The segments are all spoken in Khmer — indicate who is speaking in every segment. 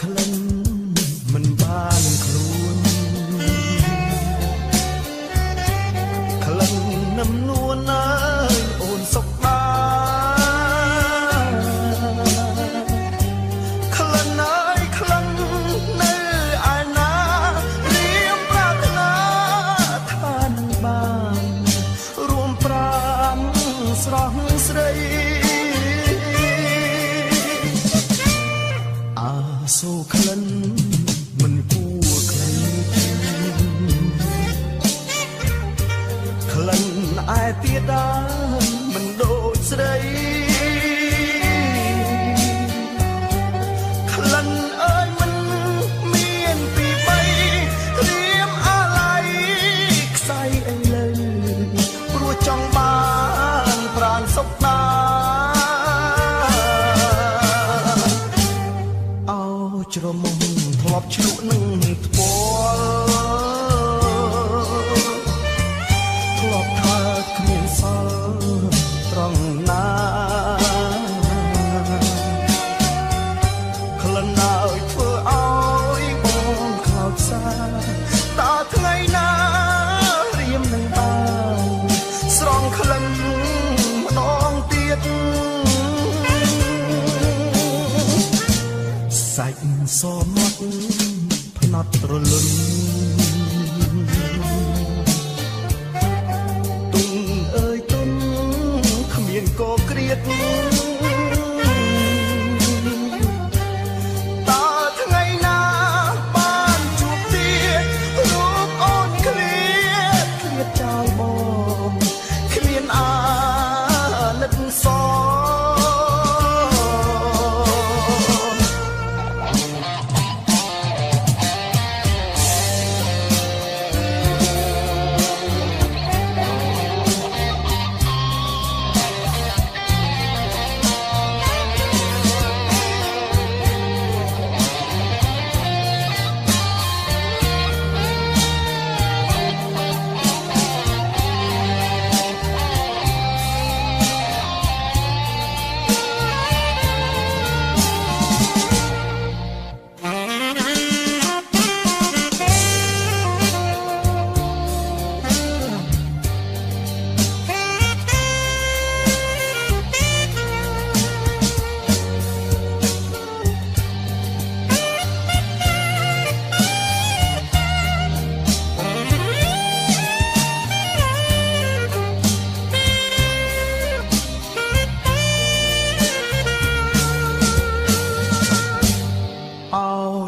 Speaker 1: ក្លិនមិនបានខ្លួនក្លិននឹមនួនអើយអូនសុខដាក្លិនអើយក្លិននៅឯណារៀមប្រាថ្នាថានឹងបានរួមប្រាំស្រស់ស្រីសូក្លិនមិនគួរក្លិនក្លិនឯទៀតដែរមិនដូចស្រីក្លិនអើយមិនមានពីបីរៀមអាឡ័យខ្សែអីលើព្រោះចង់បានប្រាណសុខដាជ្រមុំធ្លាប់ជ្រក់នឹងថ្ពាល់ធ្លាប់ថាគ្មានសល់ត្រង់ណាក្លិនណាឲ្យធ្វើឲ្យបងខោចសាតើថ្ងៃណារៀមនឹងបានស្រង់ក្លិនម្ដងទៀតសាច់សមាត់ភ្នត់រលុនទុំអើយទុំគ្មានកក្រៀតតើថ្ងៃណាបានជួបទៀតរូបអូនឃ្លាតចោលបងគ្មានអាណិតស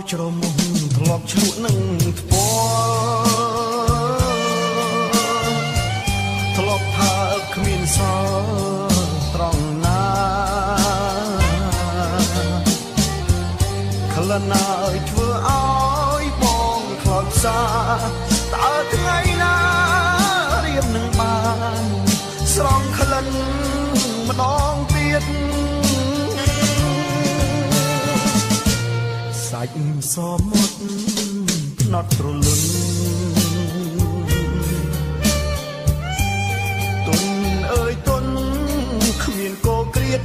Speaker 1: ជ្រមុំធ្លាប់ជ្រក់នឹងថ្ពាល់ធ្លាប់ថាគ្មានសល់ត្រង់ណាក្លិនណាឲ្យធ្វើឲ្យបងខ្លោចសាតើថ្ងៃណារៀមនឹងបានស្រង់ក្លិនម្ដងទៀតសាច់សមុទ្រភ្នត់រលុនទុនអើយទុនគ្មានកក្រៀត